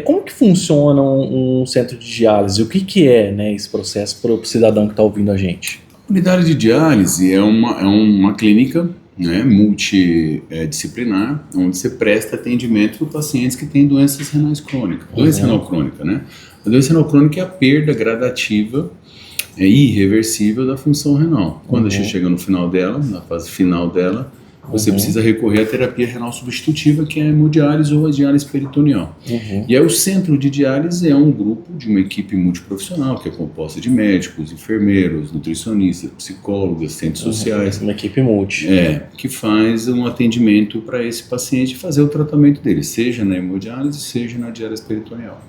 Como que funciona um centro de diálise? O que que é, né, esse processo para o cidadão que está ouvindo a gente? A unidade de diálise é uma clínica, né, multidisciplinar, onde você presta atendimento para pacientes que têm doenças renais crônicas. Doença renal crônica, né? A doença renal crônica é a perda gradativa e irreversível da função renal. Quando você chega no final dela, na fase final dela, você precisa recorrer à terapia renal substitutiva, que é a hemodiálise ou a diálise peritoneal. E aí o centro de diálise é um grupo de uma equipe multiprofissional, que é composta de médicos, enfermeiros, nutricionistas, psicólogos, assistentes sociais. Uma equipe multi. Que faz um atendimento para esse paciente e fazer o tratamento dele, seja na hemodiálise, seja na diálise peritoneal.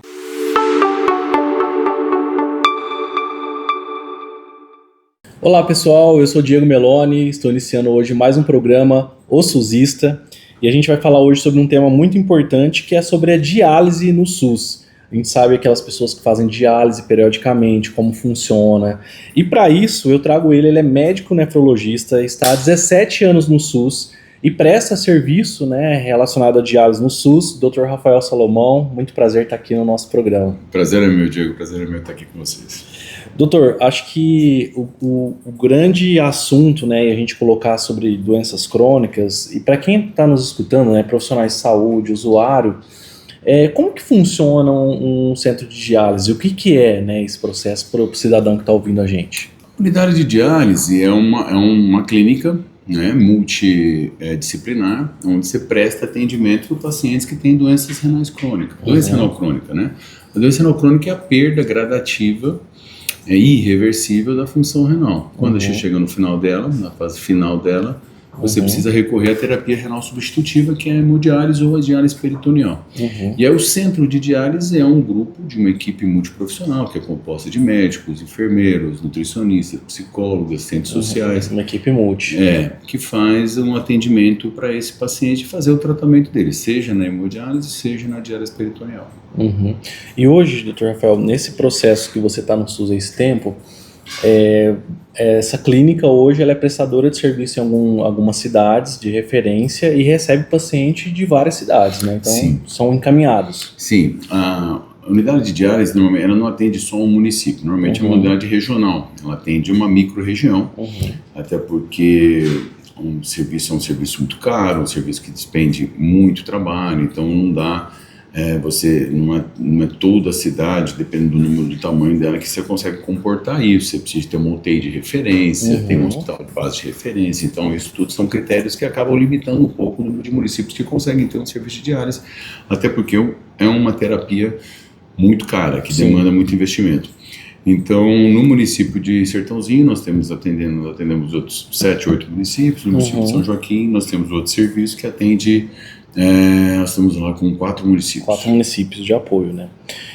Olá pessoal, eu sou Diego Meloni, estou iniciando hoje mais um programa O SUSista e a gente vai falar hoje sobre um tema muito importante que é sobre a diálise no SUS. A gente sabe aquelas pessoas que fazem diálise periodicamente, como funciona. E para isso eu trago ele é médico nefrologista, está há 17 anos no SUS e presta serviço, né, relacionado à diálise no SUS, Dr. Rafael Salomão. Muito prazer estar aqui no nosso programa. Prazer é meu, Diego, prazer é meu estar aqui com vocês. Doutor, acho que o grande assunto, né, e a gente colocar sobre doenças crônicas, e para quem está nos escutando, né, profissionais de saúde, usuário, como que funciona um centro de diálise? O que que é, né, esse processo para o cidadão que está ouvindo a gente? A unidade de diálise é uma clínica, né, multidisciplinar, onde você presta atendimento para pacientes que têm doenças renais crônicas. Doença renal crônica, né? A doença renal crônica é a perda gradativa irreversível da função renal. Quando você chega no final dela, na fase final dela, você precisa recorrer à terapia renal substitutiva, que é a hemodiálise ou a diálise peritoneal. E aí o centro de diálise é um grupo de uma equipe multiprofissional, que é composta de médicos, enfermeiros, nutricionistas, psicólogos, assistentes sociais. Uma equipe multi. Que faz um atendimento para esse paciente e fazer o tratamento dele, seja na hemodiálise, seja na diálise peritoneal. E hoje, Dr. Rafael, nesse processo que você está no SUS há esse tempo, essa clínica hoje ela é prestadora de serviço em algumas cidades de referência e recebe paciente de várias cidades, né? Então, Sim. São encaminhados. Sim, a unidade de diálise, normalmente, ela não atende só um município, normalmente é uma unidade regional, ela atende uma micro-região, até porque um serviço é um serviço muito caro, um serviço que despende muito trabalho, então não dá... não é toda a cidade, dependendo do número do tamanho dela, que você consegue comportar isso. Você precisa ter uma UTI de referência, tem um hospital de base de referência, então isso tudo são critérios que acabam limitando um pouco o número de municípios que conseguem ter um serviço de diálise, até porque é uma terapia muito cara, que demanda muito investimento. Então, no município de Sertãozinho, nós atendemos outros 7, 8 municípios. No município de São Joaquim, nós temos outro serviço que atende... nós estamos lá com 4 municípios. 4 municípios de apoio, né?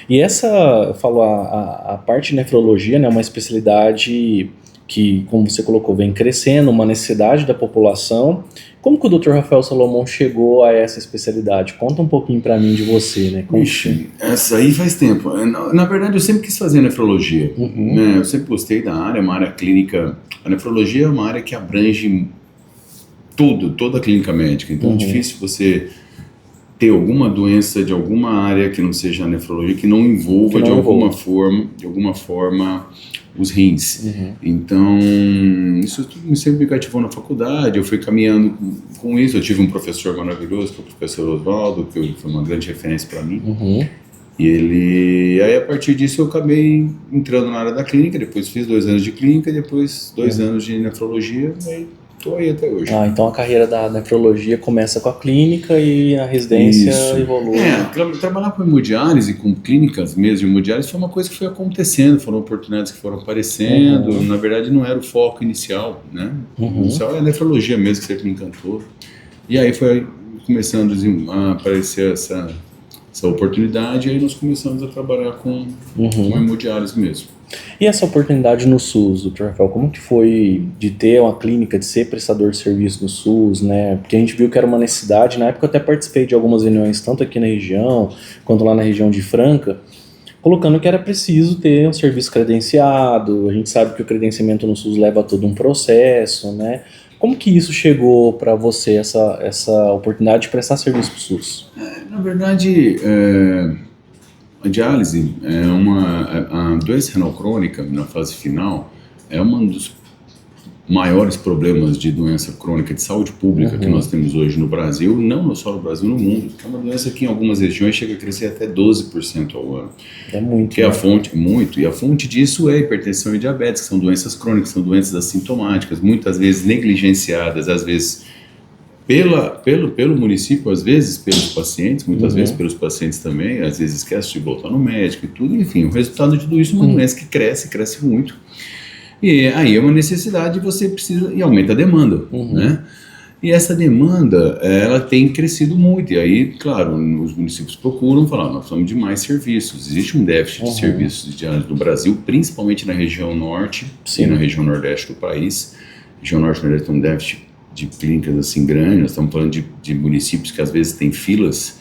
E essa, eu falo, a parte de nefrologia, né, é uma especialidade que, como você colocou, vem crescendo, uma necessidade da população. Como que o Dr. Rafael Salomão chegou a essa especialidade? Conta um pouquinho pra mim de você, né? Essa aí faz tempo. Na verdade, eu sempre quis fazer nefrologia. Né? Eu sempre gostei da área, uma área clínica. A nefrologia é uma área que abrange toda a clínica médica, então é difícil você ter alguma doença de alguma área que não seja a nefrologia, que não envolva de alguma forma os rins. Então, isso tudo sempre me cativou na faculdade, eu fui caminhando com isso, eu tive um professor maravilhoso, que é o professor Oswaldo, que foi uma grande referência para mim, e aí a partir disso eu acabei entrando na área da clínica, depois fiz 2 anos de clínica, depois 2 anos de nefrologia, e estou aí até hoje. Então a carreira da nefrologia começa com a clínica e a residência evolui. Trabalhar com hemodiálise, com clínicas mesmo de hemodiálise, foi uma coisa que foi acontecendo, foram oportunidades que foram aparecendo, na verdade não era o foco inicial, né? O inicial é a nefrologia mesmo, que sempre me encantou. E aí foi começando a aparecer essa oportunidade, e aí nós começamos a trabalhar com hemodiálise mesmo. E essa oportunidade no SUS, Dr. Rafael, como que foi de ter uma clínica, de ser prestador de serviço no SUS, né? Porque a gente viu que era uma necessidade, na época eu até participei de algumas reuniões, tanto aqui na região, quanto lá na região de Franca, colocando que era preciso ter um serviço credenciado. A gente sabe que o credenciamento no SUS leva a todo um processo, né? Como que isso chegou para você, essa oportunidade de prestar serviço para o SUS? Na verdade, A diálise a doença renal crônica na fase final é um dos maiores problemas de doença crônica de saúde pública que nós temos hoje no Brasil, não só no Brasil, no mundo. É uma doença que em algumas regiões chega a crescer até 12% ao ano. É muito. Que é a fonte, muito, e a fonte disso é hipertensão e diabetes, que são doenças crônicas, são doenças assintomáticas, muitas vezes negligenciadas, às vezes pelo município, às vezes pelos pacientes, muitas vezes pelos pacientes também, às vezes esquece de voltar no médico e tudo, enfim, o resultado de tudo isso é uma doença que cresce muito. E aí é uma necessidade, você precisa, e aumenta a demanda, né? E essa demanda, ela tem crescido muito, e aí, claro, os municípios procuram falar, nós precisamos de mais serviços, existe um déficit de serviços de diálise no Brasil, principalmente na região norte e na região nordeste do país. A região norte e nordeste tem um déficit de clínicas assim grande, nós estamos falando de municípios que às vezes têm filas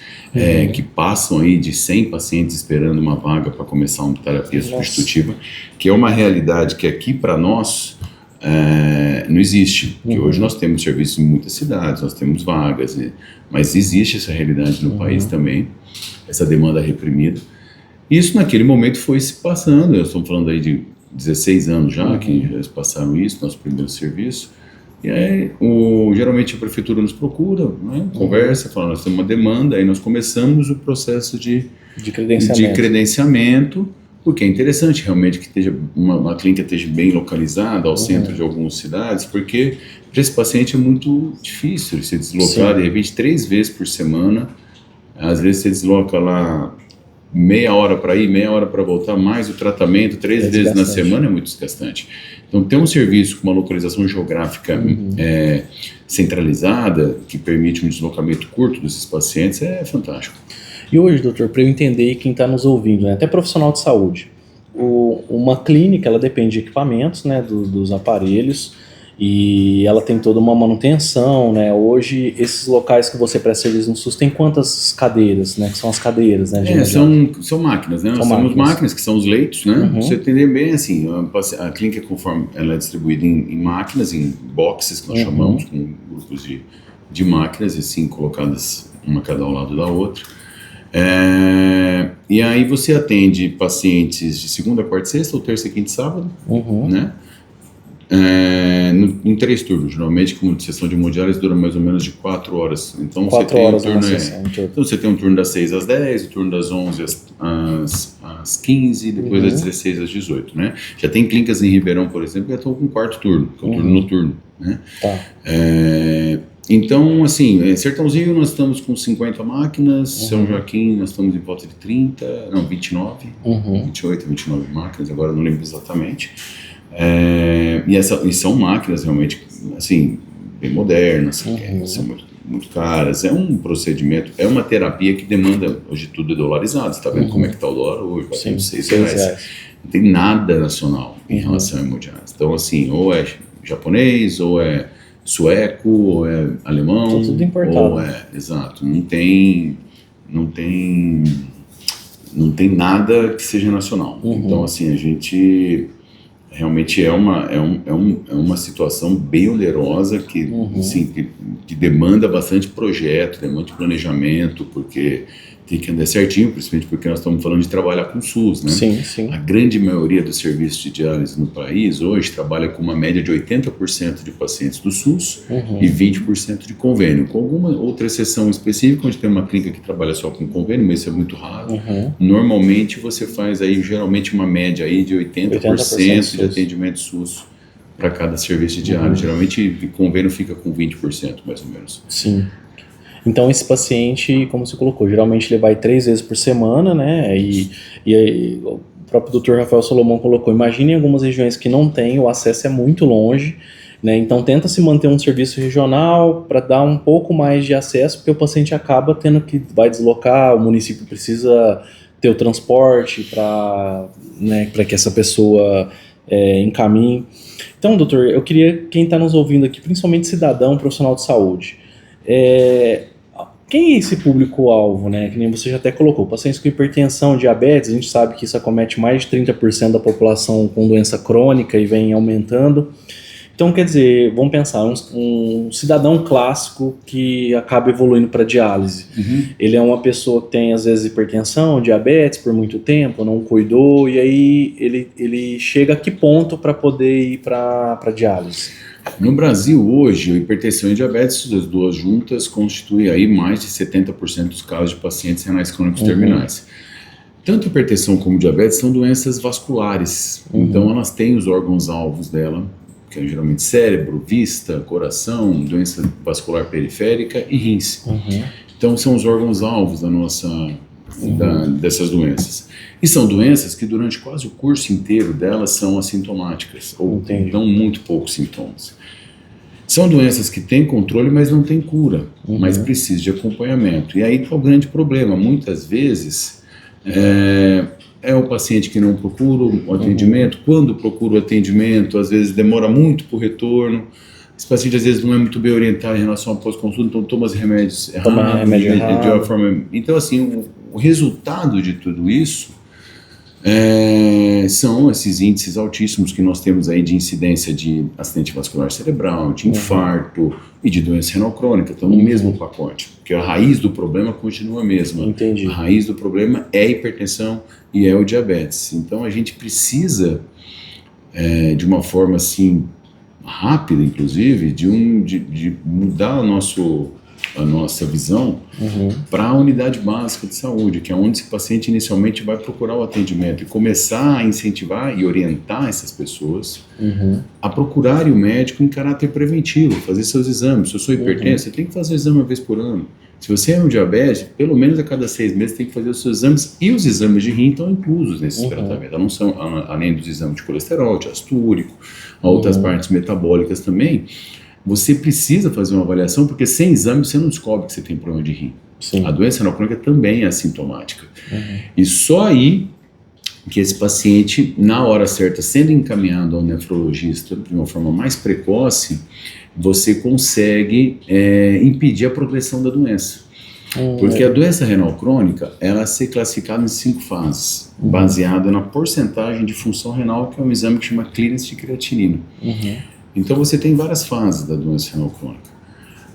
que passam aí de 100 pacientes esperando uma vaga para começar uma terapia substitutiva, que é uma realidade que aqui para nós não existe, porque hoje nós temos serviços em muitas cidades, nós temos vagas, mas existe essa realidade no país também, essa demanda reprimida. Isso naquele momento foi se passando, nós estamos falando aí de 16 anos já, que já se passaram isso, nosso primeiro serviço. E aí, geralmente a prefeitura nos procura, né, conversa, fala, nós temos uma demanda, aí nós começamos o processo de credenciamento, porque é interessante realmente que esteja uma clínica esteja bem localizada ao centro de algumas cidades, porque para esse paciente é muito difícil se deslocar, de repente 3 vezes por semana, às vezes você desloca lá meia hora para ir, meia hora para voltar, mais o tratamento 3 vezes na semana é muito desgastante. Então, ter um serviço com uma localização geográfica centralizada, que permite um deslocamento curto desses pacientes, é fantástico. E hoje, doutor, para eu entender quem está nos ouvindo, né, até profissional de saúde, uma clínica, ela depende de equipamentos, né, dos aparelhos, e ela tem toda uma manutenção, né? Hoje, esses locais que você presta serviço no SUS tem quantas cadeiras, né? Que são as cadeiras, né? São máquinas, né? Nós temos máquinas que são os leitos, né? Você entender bem, assim, a clínica, conforme ela é distribuída em máquinas, em boxes, que nós chamamos, com grupos de máquinas, assim, colocadas uma cada ao lado da outra. E aí você atende pacientes de segunda, quarta, sexta, ou terça, quinta e sábado, né? Em 3 turnos, geralmente, como sessão de hemodiálise dura mais ou menos de 4 horas. Então, 4 horas turno então você tem um turno das 6 às 10, o turno das 11 às 15, depois das 16 às 18, né? Já tem clínicas em Ribeirão, por exemplo, que já estão com 4º turno, que é o turno noturno, né? Então, assim, Sertãozinho nós estamos com 50 máquinas, São Joaquim nós estamos em volta de 29, 28, 29 máquinas, agora eu não lembro exatamente. E são máquinas realmente, assim, bem modernas, são muito caras, é um procedimento, é uma terapia que demanda, hoje tudo é dolarizado, você está vendo como é que está o dólar hoje, batendo R$6, não tem nada nacional em relação a hemodiálise, então assim, ou é japonês, ou é sueco, ou é alemão, tudo importado. Ou exato, não tem nada que seja nacional, então assim, a gente... Realmente é uma situação bem onerosa que, assim, que demanda bastante projeto, demanda planejamento, porque tem que andar certinho, principalmente porque nós estamos falando de trabalhar com o SUS, né? Sim. A grande maioria dos serviços de diálise no país hoje trabalha com uma média de 80% de pacientes do SUS e 20% de convênio, com alguma outra exceção específica, onde tem uma clínica que trabalha só com convênio, mas isso é muito raro. Normalmente você faz aí geralmente uma média aí de 80% de atendimento SUS para cada serviço de diálise. Geralmente o convênio fica com 20%, mais ou menos. Sim. Então esse paciente, como você colocou, geralmente ele vai 3 vezes por semana, né? E o próprio Dr. Rafael Solomon colocou, imagine em algumas regiões que não tem, o acesso é muito longe, né? Então tenta se manter um serviço regional para dar um pouco mais de acesso, porque o paciente acaba tendo que vai deslocar, o município precisa ter o transporte para, né, para que essa pessoa encaminhe. Então, doutor, eu queria, quem está nos ouvindo aqui, principalmente cidadão, profissional de saúde, quem é esse público-alvo, né? Que nem você já até colocou, pacientes com hipertensão, diabetes, a gente sabe que isso acomete mais de 30% da população com doença crônica e vem aumentando. Então, quer dizer, vamos pensar, um cidadão clássico que acaba evoluindo para diálise. Ele é uma pessoa que tem, às vezes, hipertensão, diabetes por muito tempo, não cuidou, e aí ele chega a que ponto para poder ir para diálise? No Brasil, hoje, a hipertensão e diabetes, as duas juntas, constituem aí mais de 70% dos casos de pacientes renais crônicos terminais. Tanto hipertensão como diabetes são doenças vasculares, então elas têm os órgãos-alvos dela, que é geralmente cérebro, vista, coração, doença vascular periférica e rins. Então são os órgãos-alvos da nossa, dessas doenças. E são doenças que durante quase o curso inteiro delas são assintomáticas, ou dão muito poucos sintomas. São doenças que têm controle, mas não têm cura, mas precisam de acompanhamento. E aí está o grande problema, muitas vezes é o paciente que não procura o atendimento, quando procura o atendimento, às vezes demora muito para o retorno, esse paciente às vezes não é muito bem orientado em relação ao pós-consulta, então toma os remédios errados, de uma forma... Então assim, o resultado de tudo isso são esses índices altíssimos que nós temos aí de incidência de acidente vascular cerebral, de infarto e de doença renal crônica, estão no mesmo pacote, porque a raiz do problema continua a mesma. A raiz do problema é a hipertensão e é o diabetes. Então a gente precisa, de uma forma assim, rápida inclusive, de mudar a nossa visão para a unidade básica de saúde, que é onde esse paciente inicialmente vai procurar o atendimento e começar a incentivar e orientar essas pessoas a procurarem o médico em caráter preventivo, fazer seus exames. Se eu sou hipertenso, você tem que fazer o exame uma vez por ano. Se você é um diabético, pelo menos a cada 6 meses tem que fazer os seus exames, e os exames de rim estão inclusos nesse tratamento. Não são, além dos exames de colesterol, de ácido úrico, outras partes metabólicas também. Você precisa fazer uma avaliação, porque sem exame você não descobre que você tem problema de rim. A doença renal crônica também é assintomática. E só aí que esse paciente, na hora certa, sendo encaminhado ao nefrologista de uma forma mais precoce, você consegue impedir a progressão da doença. Porque a doença renal crônica, ela é ser classificada em 5 fases, baseada na porcentagem de função renal, que é um exame que chama clearance de creatinina. Então você tem várias fases da doença renal crônica.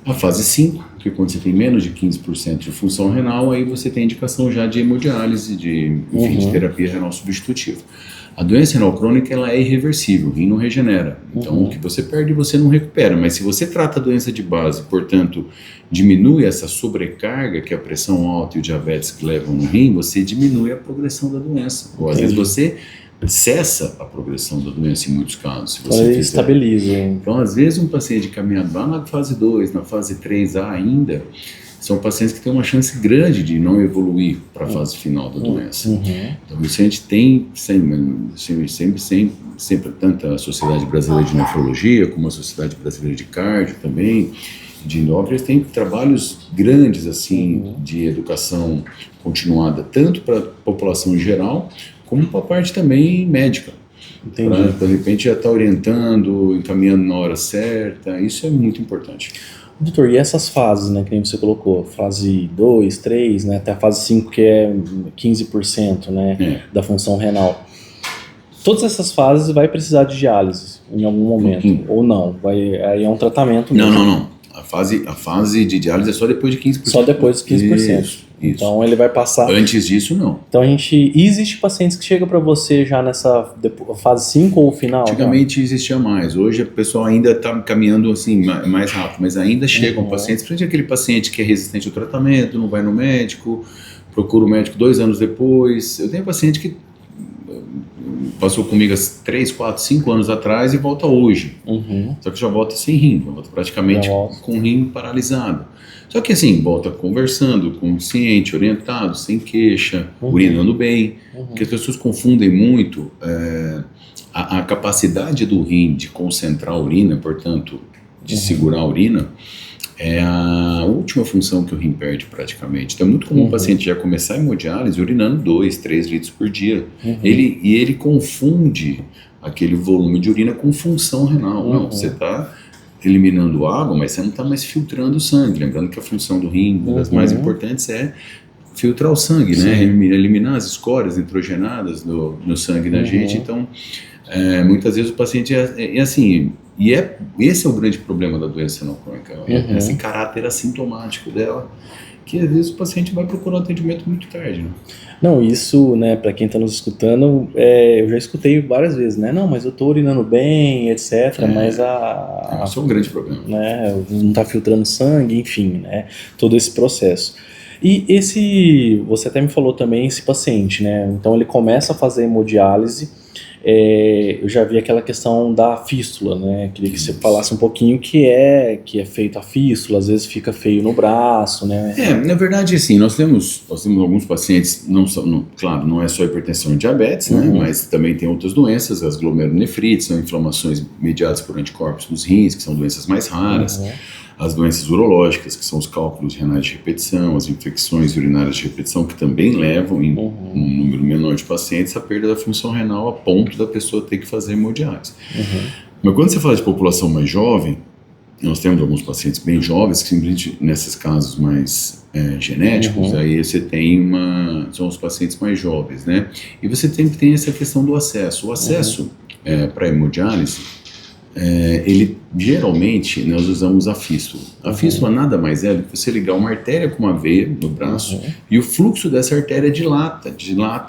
A fase 5, que é quando você tem menos de 15% de função renal, aí você tem indicação já de hemodiálise, de terapia renal substitutiva. A doença renal crônica, ela é irreversível, o rim não regenera. Então o que você perde você não recupera, mas se você trata a doença de base, portanto diminui essa sobrecarga que a pressão alta e o diabetes que levam no rim, você diminui a progressão da doença. Ou às vezes você cessa a progressão da doença em muitos casos. Se você estabiliza. Então, às vezes, um paciente caminhando lá na fase 2, na fase 3A ainda, são pacientes que têm uma chance grande de não evoluir para a fase final da doença. Então, isso a gente tem sempre tanto a Sociedade Brasileira de Nefrologia, como a Sociedade Brasileira de Cardio também, de endócrinos, tem trabalhos grandes assim de educação continuada, tanto para a população em geral, como para a parte também médica. Para, de repente, já estar orientando, encaminhando na hora certa, isso é muito importante. Doutor, e essas fases, né, que nem você colocou, fase 2, 3, né, até a fase 5, que é 15%, né, da função renal. Todas essas fases vai precisar de diálise em algum momento, ou não? Aí é um tratamento mesmo. Não. A fase de diálise é só depois de 15%. Só depois de 15%. Isso. Então ele vai passar... Antes disso, não. Então existe pacientes que chegam para você já nessa fase 5 ou final? Antigamente existia mais. Hoje o pessoal ainda está caminhando assim, mais rápido, mas ainda chegam pacientes, principalmente aquele paciente que é resistente ao tratamento, não vai no médico, procura o médico 2 anos depois. Eu tenho paciente que passou comigo há 3, 4, 5 anos atrás e volta hoje. Só que já volta sem rim, volta praticamente com o rim paralisado. Só que assim, volta conversando, consciente, orientado, sem queixa, urinando bem. Porque as pessoas confundem muito a capacidade do rim de concentrar a urina, portanto, de segurar a urina, é a última função que o rim perde praticamente. Então é muito comum o paciente já começar a hemodiálise urinando 2, 3 litros por dia. Ele confunde aquele volume de urina com função renal. Não, você está eliminando água, mas você não está mais filtrando o sangue. Lembrando que a função do rim, uma das mais importantes, é filtrar o sangue, né? Eliminar as escórias nitrogenadas no sangue da gente. Então, muitas vezes o paciente assim, Esse é o grande problema da doença renal crônica, esse caráter assintomático dela, que às vezes o paciente vai procurar um atendimento muito tarde, né? Não, isso, né, para quem está nos escutando, eu já escutei várias vezes, né? Não, mas eu tô urinando bem, etc. Mas Isso é um grande problema. Né, não tá filtrando sangue, enfim, né? Todo esse processo. E você até me falou também, esse paciente, né? Então ele começa a fazer hemodiálise. Eu já vi aquela questão da fístula, né? Queria que você falasse um pouquinho que é feito a fístula, às vezes fica feio no braço, né? Na verdade, assim, nós temos alguns pacientes, claro, não é só hipertensão e diabetes, né? Mas também tem outras doenças, as glomerulonefrites, são inflamações mediadas por anticorpos nos rins, que são doenças mais raras. As doenças urológicas, que são os cálculos renais de repetição, as infecções urinárias de repetição, que também levam, em um número menor de pacientes, a perda da função renal a ponto da pessoa ter que fazer hemodiálise. Mas quando você fala de população mais jovem, nós temos alguns pacientes bem jovens, que simplesmente, nesses casos mais genéticos, aí você tem são os pacientes mais jovens, né? E você tem essa questão do acesso. O acesso para hemodiálise, ele geralmente nós usamos a fístula. A fístula nada mais é do que você ligar uma artéria com uma veia no braço e o fluxo dessa artéria dilata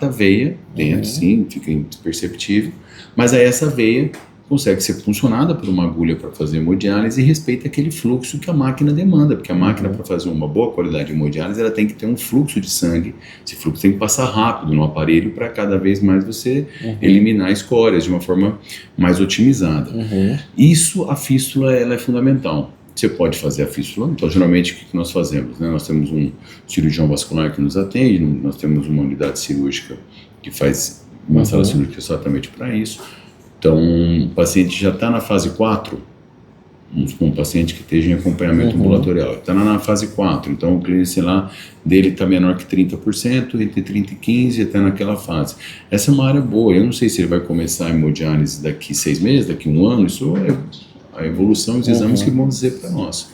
a veia dentro, sim, fica imperceptível, mas aí essa veia consegue ser funcionada por uma agulha para fazer hemodiálise e respeita aquele fluxo que a máquina demanda, porque a máquina, para fazer uma boa qualidade de hemodiálise, ela tem que ter um fluxo de sangue, esse fluxo tem que passar rápido no aparelho para cada vez mais você eliminar escórias de uma forma mais otimizada. A fístula ela é fundamental. Você pode fazer a fístula, então geralmente o que nós fazemos? Né? Nós temos um cirurgião vascular que nos atende, nós temos uma unidade cirúrgica que faz uma sala cirúrgica exatamente para isso. Então, o paciente já está na fase 4, um paciente que esteja em acompanhamento ambulatorial, está na fase 4, então o clínico lá dele está menor que 30%, entre 30% e 15%, até naquela fase. Essa é uma área boa, eu não sei se ele vai começar a hemodiálise daqui 6 meses, daqui 1 ano, isso é a evolução e os exames que vão dizer para nós.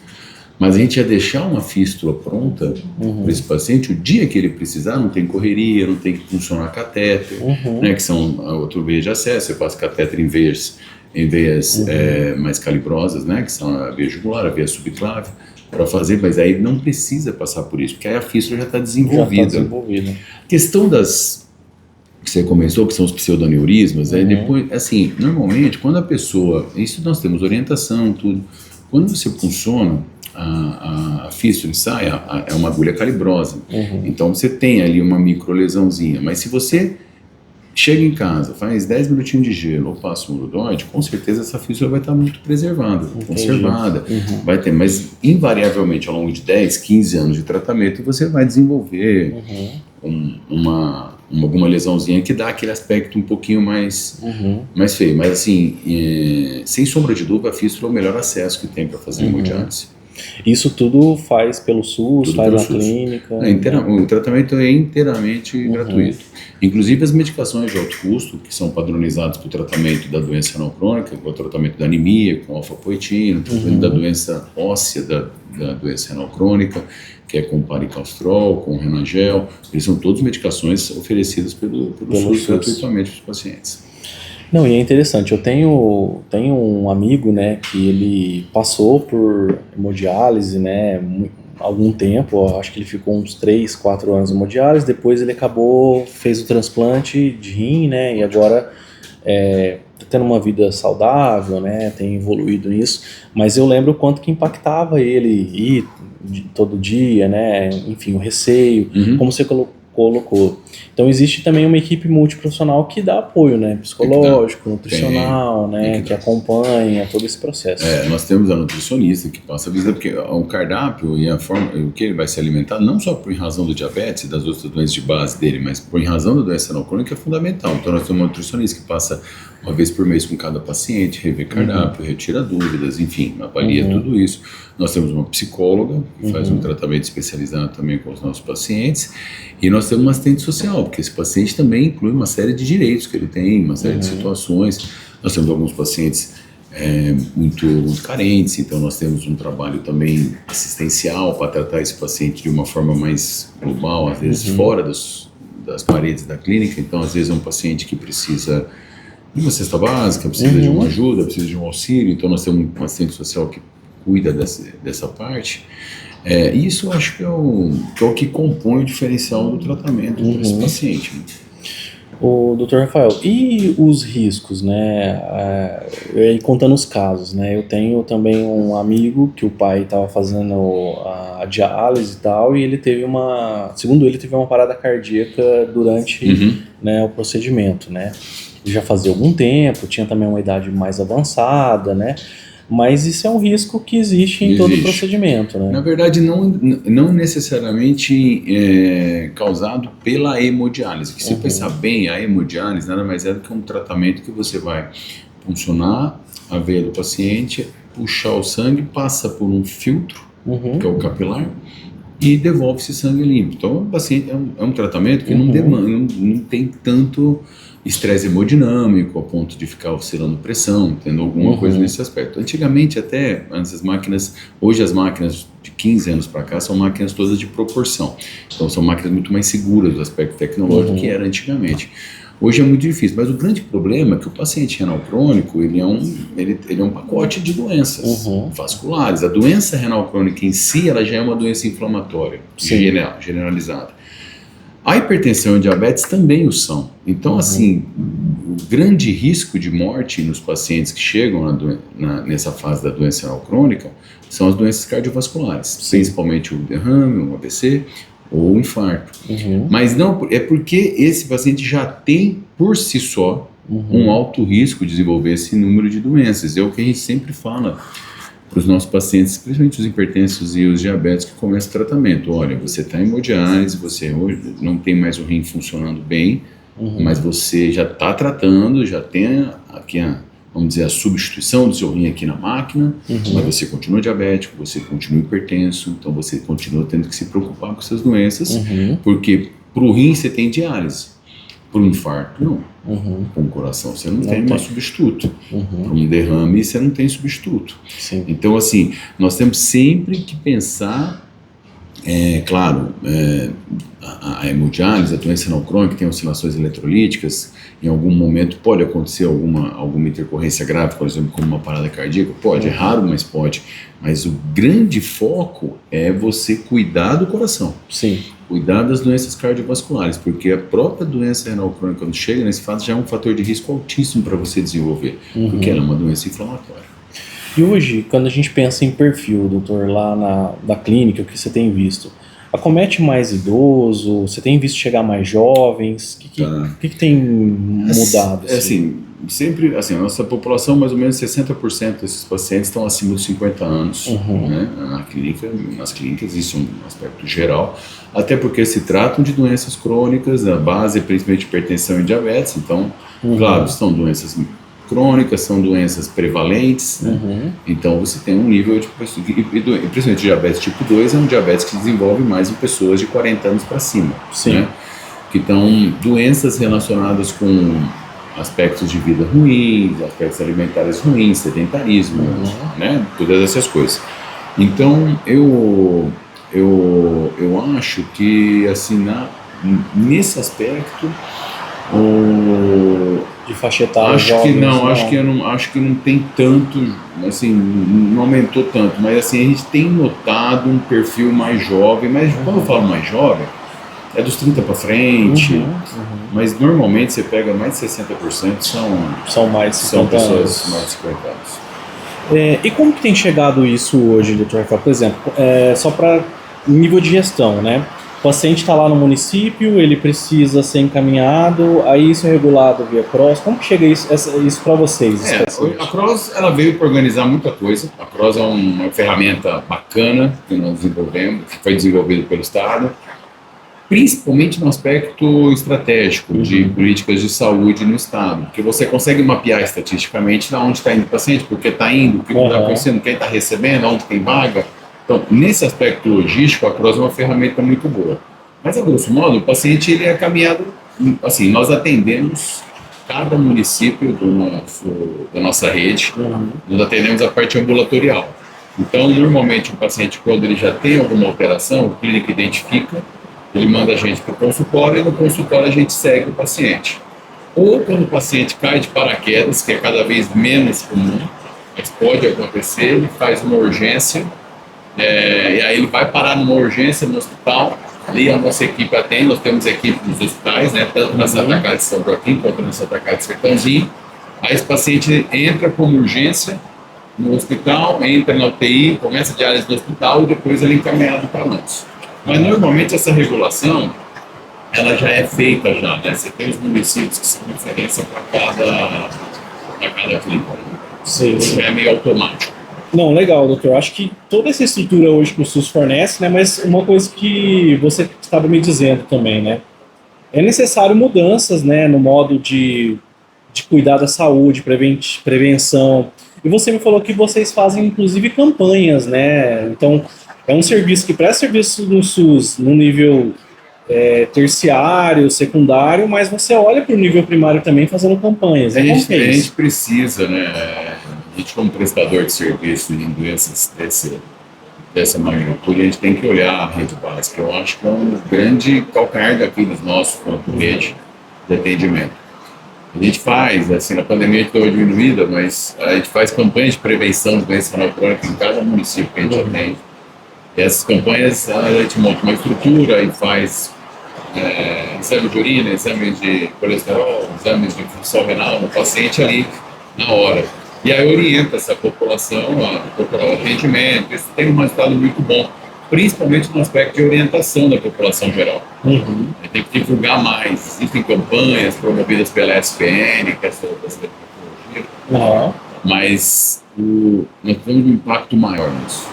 Mas a gente ia deixar uma fístula pronta para esse paciente, o dia que ele precisar, não tem correria, não tem que funcionar catéter, né, que são a outra veia de acesso, você passa catéter em veias mais calibrosas, né, que são a veia jugular, a veia subclave, para fazer, mas aí não precisa passar por isso, porque aí a fístula já está desenvolvida. A questão que você começou, que são os pseudoneurismas, depois, assim, normalmente, quando a pessoa, isso nós temos orientação, tudo, quando você funciona, a fístula ensaia é uma agulha calibrosa, então você tem ali uma microlesãozinha, mas se você chega em casa, faz 10 minutinhos de gelo ou passa um urodoide, com certeza essa fístula vai estar muito preservada, conservada, vai ter, mas invariavelmente ao longo de 10, 15 anos de tratamento você vai desenvolver alguma lesãozinha que dá aquele aspecto um pouquinho mais feio, mas assim, sem sombra de dúvida, a fístula é o melhor acesso que tem para fazer hemodiálise. Isso tudo faz pelo SUS, tudo faz na clínica? O tratamento é inteiramente gratuito. Inclusive as medicações de alto custo, que são padronizadas para o tratamento da doença renal crônica, com o tratamento da anemia, com alfapoetina, o tratamento da doença óssea, da doença renal crônica, que é com paricastrol, com renagel, eles são todas medicações oferecidas pelo SUS gratuitamente para os pacientes. Não, e é interessante, eu tenho um amigo, né, que ele passou por hemodiálise, né, algum tempo, acho que ele ficou uns 3, 4 anos em hemodiálise, depois ele fez o transplante de rim, né, e agora tá tendo uma vida saudável, né, tem evoluído nisso, mas eu lembro o quanto que impactava ele ir todo dia, né, enfim, o receio, como você colocou. Então existe também uma equipe multiprofissional que dá apoio, né, psicológico, nutricional, né, que acompanha todo esse processo. Nós temos a nutricionista que passa a visita, porque o cardápio e a forma, o que ele vai se alimentar, não só por razão do diabetes e das outras doenças de base dele, mas por razão da doença renal crônica é fundamental. Então nós temos uma nutricionista que passa uma vez por mês com cada paciente, revê cardápio, retira dúvidas, enfim, avalia tudo isso. Nós temos uma psicóloga que faz um tratamento especializado também com os nossos pacientes, e nós temos um assistente social, porque esse paciente também inclui uma série de direitos que ele tem, uma série de situações. Nós temos alguns pacientes muito carentes, então nós temos um trabalho também assistencial para tratar esse paciente de uma forma mais global, às vezes fora das paredes da clínica. Então às vezes é um paciente que precisa de uma cesta básica, precisa de uma ajuda, precisa de um auxílio. Então nós temos um assistente social que cuida dessa parte. Isso eu acho que é o que compõe o diferencial do tratamento para esse paciente. O Dr. Rafael, e os riscos, né? Contando os casos, né? Eu tenho também um amigo que o pai estava fazendo a diálise e tal, e ele teve segundo ele, teve uma parada cardíaca durante né, o procedimento, né? Já fazia algum tempo, tinha também uma idade mais avançada, né? Mas isso é um risco que existe em todo o procedimento, né? Na verdade, não necessariamente causado pela hemodiálise. Se pensar bem, a hemodiálise nada mais é do que um tratamento que você vai puncionar a veia do paciente, puxar o sangue, passa por um filtro, que é o capilar, e devolve esse sangue limpo. Então, o paciente é um tratamento que não tem tanto estresse hemodinâmico a ponto de ficar oscilando pressão, tendo alguma coisa nesse aspecto. Antigamente até, hoje as máquinas de 15 anos para cá são máquinas todas de proporção. Então são máquinas muito mais seguras do aspecto tecnológico que era antigamente. Hoje é muito difícil, mas o grande problema é que o paciente renal crônico, ele é um pacote de doenças vasculares. A doença renal crônica em si, ela já é uma doença inflamatória, generalizada. A hipertensão e a diabetes também o são. Então, assim, o grande risco de morte nos pacientes que chegam nessa fase da doença renal crônica são as doenças cardiovasculares, principalmente o derrame, o AVC ou o infarto. Mas não é porque esse paciente já tem, por si só, um alto risco de desenvolver esse número de doenças. É o que a gente sempre fala para os nossos pacientes, principalmente os hipertensos e os diabéticos que começam o tratamento. Olha, você está em hemodiálise, você hoje não tem mais o rim funcionando bem, mas você já está tratando, já tem aqui vamos dizer, a substituição do seu rim aqui na máquina, mas você continua diabético, você continua hipertenso, então você continua tendo que se preocupar com essas doenças, porque para o rim você tem diálise. Para um infarto, não. Para um coração, você não tem mais substituto. Para um derrame, você não tem substituto. Então, assim, nós temos sempre que pensar, claro, a hemodiálise, a doença renal crônica, tem oscilações eletrolíticas, em algum momento pode acontecer alguma intercorrência grave, por exemplo, como uma parada cardíaca, pode, é raro, mas pode. Mas o grande foco é você cuidar do coração. Cuidar das doenças cardiovasculares, porque a própria doença renal crônica, quando chega nesse fato, já é um fator de risco altíssimo para você desenvolver, porque ela é uma doença inflamatória. E hoje, quando a gente pensa em perfil, doutor, lá na clínica, o que você tem visto? Acomete mais idoso? Você tem visto chegar mais jovens? O que tem mudado? Sempre, a nossa população, mais ou menos 60% desses pacientes estão acima dos 50 anos, né? Nas clínicas, isso é um aspecto geral, até porque se tratam de doenças crônicas, a base é principalmente hipertensão e diabetes, então, claro, são doenças crônicas, são doenças prevalentes, né? Então você tem um nível de, principalmente diabetes tipo 2, é um diabetes que desenvolve mais em pessoas de 40 anos para cima, né? Que estão doenças relacionadas com aspectos de vida ruins, aspectos alimentares ruins, sedentarismo, né? Todas essas coisas. Então, eu acho que, assim, nesse aspecto, de faixa etária, acho que não tem tanto, assim, não aumentou tanto, mas assim, a gente tem notado um perfil mais jovem, mas quando eu falo mais jovem, é dos 30 para frente, mas normalmente você pega mais de 60% são pessoas mais de 50 anos. E como que tem chegado isso hoje, doutor Rafael? Por exemplo, só para nível de gestão, né? O paciente está lá no município, ele precisa ser encaminhado, aí isso é regulado via CROSS. Como que chega isso para vocês? A CROSS, ela veio para organizar muita coisa. A CROSS é uma ferramenta bacana que nós desenvolvemos, que foi desenvolvida pelo Estado, principalmente no aspecto estratégico de políticas de saúde no Estado, porque você consegue mapear estatisticamente de onde está indo o paciente, porque está indo, o que está acontecendo, quem está recebendo, onde tem vaga. Então, nesse aspecto logístico, a CROSS é uma ferramenta muito boa. Mas, a grosso modo, o paciente ele é caminhado, assim, nós atendemos cada município da nossa rede, nós atendemos a parte ambulatorial. Então, normalmente, o paciente, quando ele já tem alguma alteração, o clínico identifica, ele manda a gente para o consultório e no consultório a gente segue o paciente. ou quando o paciente cai de paraquedas, que é cada vez menos comum, mas pode acontecer, ele faz uma urgência, e aí ele vai parar numa urgência no hospital, ali a nossa equipe atende, nós temos equipe nos hospitais, né, tanto na Santa Casa de São Joaquim quanto na Santa Casa de Sertãozinho. Aí esse paciente entra como urgência no hospital, entra na UTI, começa a diálise no hospital e depois ele é encaminhado para nós. Mas normalmente essa regulação, ela já é feita já, né? Você tem os municípios que são referência para cada clínica. Sim. Isso é meio automático. Não, legal, doutor. Acho que toda essa estrutura hoje que o SUS fornece, né? Mas uma coisa que você estava me dizendo também, né? É necessário mudanças, né? No modo de cuidar da saúde, prevenção. E você me falou que vocês fazem, inclusive, campanhas, né? Então, é um serviço que presta serviço no SUS no nível terciário, secundário, mas você olha para o nível primário também fazendo campanhas. A gente precisa, né? A gente, como prestador de serviço em doenças dessa magnitude, a gente tem que olhar a rede básica. Eu acho que é um grande calcanhar daqueles nossos quanto rede de atendimento. A gente faz, assim, na pandemia a gente deu uma diminuída, mas a gente faz campanhas de prevenção de doença renal crônica em cada município que a gente atende. E essas campanhas, a gente monta uma estrutura e faz exame de urina, exame de colesterol, exames de função renal no paciente ali na hora. E aí orienta essa população a procurar o atendimento. Isso tem um resultado muito bom, principalmente no aspecto de orientação da população geral. Tem que divulgar mais. Existem campanhas promovidas pela SPN, que é essa tecnologia, mas nós temos um impacto maior nisso.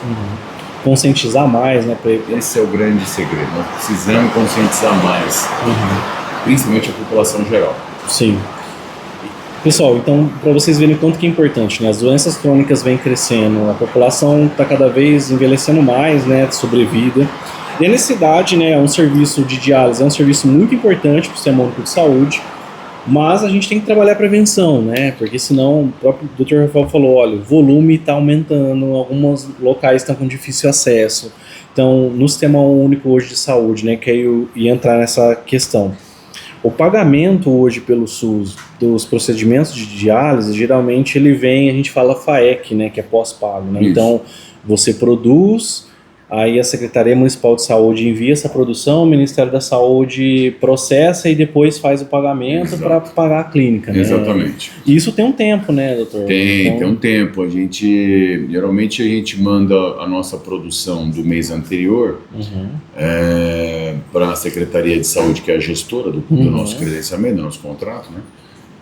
Conscientizar mais, né? Esse é o grande segredo. Nós precisamos conscientizar mais, principalmente a população geral. Sim. Pessoal, então, para vocês verem o quanto que é importante, né? As doenças crônicas vêm crescendo, a população está cada vez envelhecendo mais, né? De sobrevida. E a necessidade, né? É um serviço de diálise, é um serviço muito importante para o Sistema Único de Saúde, mas a gente tem que trabalhar a prevenção, né? Porque senão, o próprio Dr. Rafael falou, olha, o volume está aumentando, alguns locais estão com difícil acesso. Então, no Sistema Único hoje de Saúde, né? Que eu ia entrar nessa questão. O pagamento hoje pelo SUS dos procedimentos de diálise, geralmente ele vem, a gente fala FAEC, né, que é pós-pago, né? Então, você produz, aí a Secretaria Municipal de Saúde envia essa produção, o Ministério da Saúde processa e depois faz o pagamento para pagar a clínica, né? Exatamente. E isso tem um tempo, né, doutor? Tem um tempo. Geralmente a gente manda a nossa produção do mês anterior para a Secretaria de Saúde, que é a gestora do nosso credenciamento, do nosso contrato, né?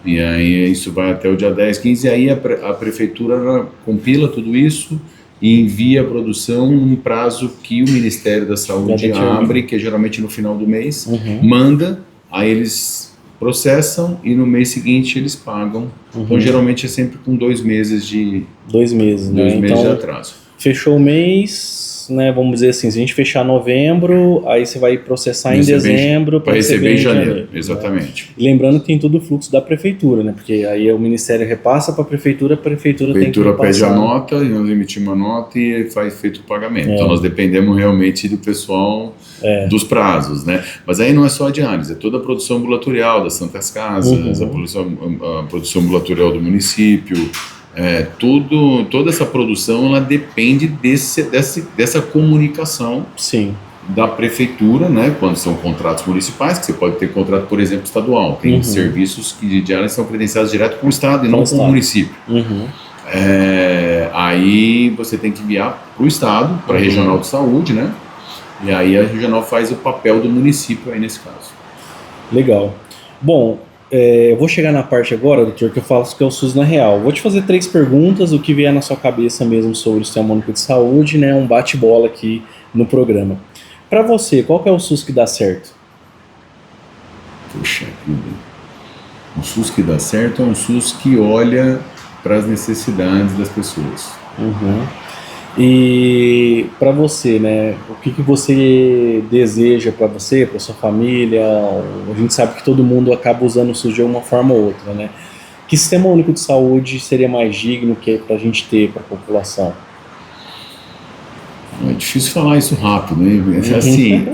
E aí isso vai até o dia 10, 15, e aí a prefeitura compila tudo isso e envia a produção num prazo que o Ministério da Saúde abre, que é geralmente no final do mês, manda, aí eles processam e no mês seguinte eles pagam. Então geralmente é sempre com 2 meses de... 2 meses, né? 2 meses de atraso. Fechou o mês, né, vamos dizer assim, se a gente fechar novembro, aí você vai processar em dezembro para receber em janeiro. Exatamente. Né? E lembrando que tem todo o fluxo da prefeitura, né? Porque aí o Ministério repassa para a prefeitura tem que repassar. A prefeitura pede a nota, e nós emitimos a nota e faz feito o pagamento. Então nós dependemos realmente do pessoal dos prazos, né? Mas aí não é só a diálise, é toda a produção ambulatorial das Santas Casas, a produção ambulatorial do município. Toda essa produção ela depende dessa comunicação da prefeitura, né? Quando são contratos municipais, que você pode ter contrato, por exemplo, estadual. Tem serviços que de diálise são credenciados direto com o estado e não com o município. Aí você tem que enviar para o estado, para a regional de saúde, né? E aí a regional faz o papel do município aí nesse caso. Legal. Bom, eu vou chegar na parte agora, doutor, que eu falo que é o SUS na real. Vou te fazer 3 perguntas, o que vier na sua cabeça mesmo sobre o Sistema Único de Saúde, né? Um bate-bola aqui no programa. Para você, qual que é o SUS que dá certo? Puxa vida. O SUS que dá certo é um SUS que olha para as necessidades das pessoas. E para você, né? O que você deseja para você, para sua família? A gente sabe que todo mundo acaba usando o SUS de uma forma ou outra, né? Que Sistema Único de Saúde seria mais digno que para a gente ter para a população? É difícil falar isso rápido, né? Assim,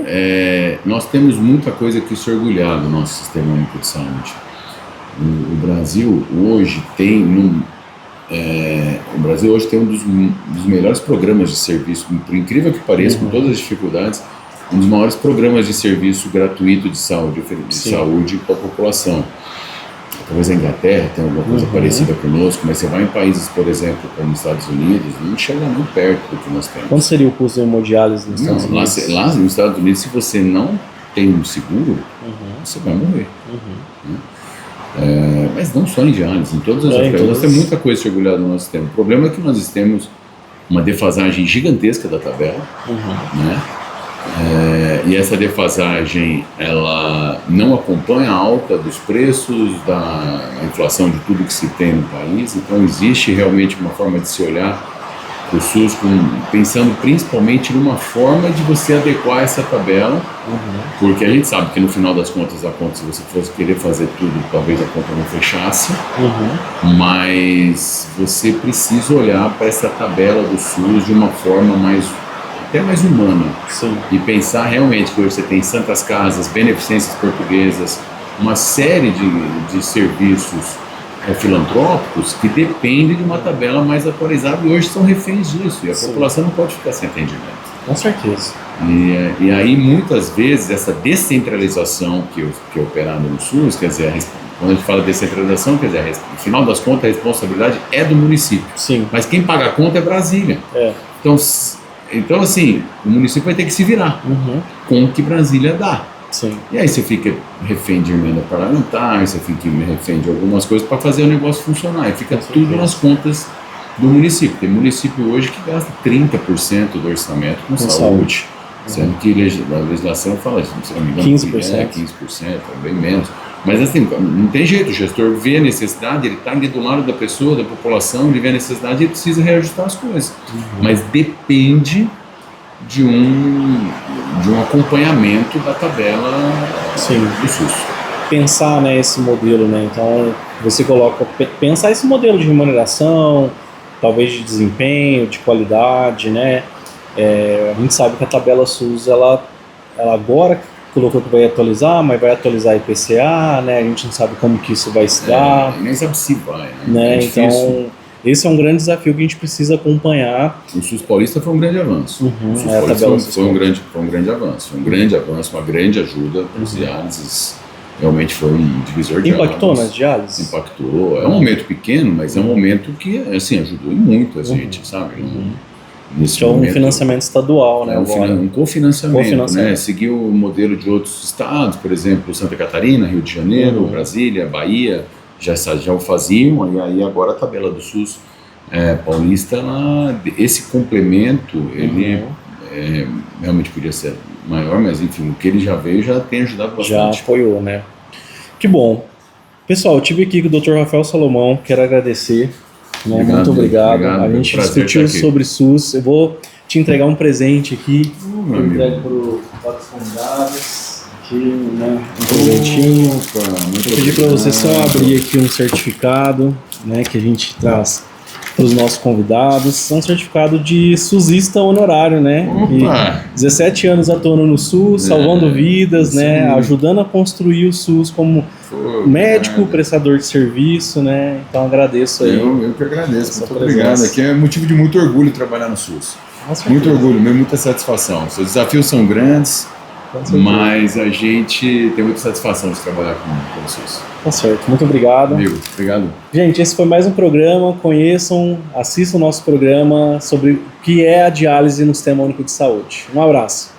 nós temos muita coisa que se orgulhar do nosso Sistema Único de Saúde. O Brasil hoje tem um dos melhores programas de serviço, por incrível que pareça, com todas as dificuldades, um dos maiores programas de serviço gratuito de saúde para a população. Talvez a Inglaterra tenha alguma coisa parecida conosco, mas você vai em países, por exemplo, como os Estados Unidos, não chega nem perto do que nós temos. Quanto seria o custo de hemodiálise nos Estados Unidos? Lá nos Estados Unidos, se você não tem um seguro, você vai morrer. Mas não só em diálise, em todas as outras. Nós temos muita coisa a se orgulhar do nosso sistema. O problema é que nós temos uma defasagem gigantesca da tabela, né? E essa defasagem ela não acompanha a alta dos preços, da inflação de tudo que se tem no país. Então existe realmente uma forma de se olhar para o SUS pensando principalmente numa forma de você adequar essa tabela, porque a gente sabe que no final das contas, se você fosse querer fazer tudo, talvez a conta não fechasse, mas você precisa olhar para essa tabela do SUS de uma forma até mais humana. Sim. E pensar realmente que hoje você tem santas casas, beneficências portuguesas, uma série de serviços filantrópicos que dependem de uma tabela mais atualizada e hoje são reféns disso, e a população não pode ficar sem atendimento. Com certeza. E aí muitas vezes essa descentralização que é operada no SUS, quer dizer, quando a gente fala de descentralização, quer dizer, no final das contas a responsabilidade é do município. Sim. Mas quem paga a conta é Brasília. Então, assim, o município vai ter que se virar com o que Brasília dá. Sim. E aí você fica refém de emenda parlamentar, você fica refém de algumas coisas para fazer o negócio funcionar. E fica tudo nas contas do município. Tem município hoje que gasta 30% do orçamento com saúde. Sendo que a legislação fala, se não me engano, 15%, bem menos. Mas assim, não tem jeito, o gestor vê a necessidade, ele está ali do lado da pessoa, da população, ele vê a necessidade e ele precisa reajustar as coisas. Mas depende de um acompanhamento da tabela do SUS. Pensar, né, esse modelo, né? Então você pensar esse modelo de remuneração, talvez de desempenho, de qualidade, né? A gente sabe que a tabela SUS, ela agora colocou que vai atualizar, mas vai atualizar a IPCA, né? A gente não sabe como que isso vai se dar. Nem sabe se vai, né? Então, esse é um grande desafio que a gente precisa acompanhar. O SUS Paulista foi um grande avanço. O SUS Paulista foi um grande avanço, uma grande ajuda para os diálises. Realmente foi um divisor de águas. Impactou nas diálises? Impactou. É um momento pequeno, mas é um momento que, assim, ajudou muito a gente, sabe? Tinha um financiamento estadual, né? Um cofinanciamento, né? Seguiu o modelo de outros estados, por exemplo, Santa Catarina, Rio de Janeiro, Brasília, Bahia, já o faziam, e aí agora a tabela do SUS paulista, esse complemento, ele realmente podia ser maior, mas enfim, o que ele já veio já tem ajudado bastante. Já apoiou, né? Que bom. Pessoal, eu estive aqui com o Dr. Rafael Salomão, quero agradecer. Muito obrigado. A gente discutiu sobre SUS. Eu vou te entregar um presente aqui. Eu entrego para os convidados. Aqui, né? Um presentinho. Vou pedir para você só abrir aqui um certificado, né, que a gente traz para os nossos convidados. É um certificado de SUSista honorário, né? Que 17 anos atuando no SUS, salvando vidas, né? Ajudando a construir o SUS como médico, prestador de serviço, né? Então agradeço aí. Eu que agradeço, muito obrigado. Aqui é motivo de muito orgulho trabalhar no SUS. Muito orgulho, muita satisfação. Os desafios são grandes, mas a gente tem muita satisfação de trabalhar com o SUS. Tá certo, muito obrigado. Amigo, obrigado. Gente, esse foi mais um programa. Conheçam, assistam o nosso programa sobre o que é a diálise no Sistema Único de Saúde. Um abraço.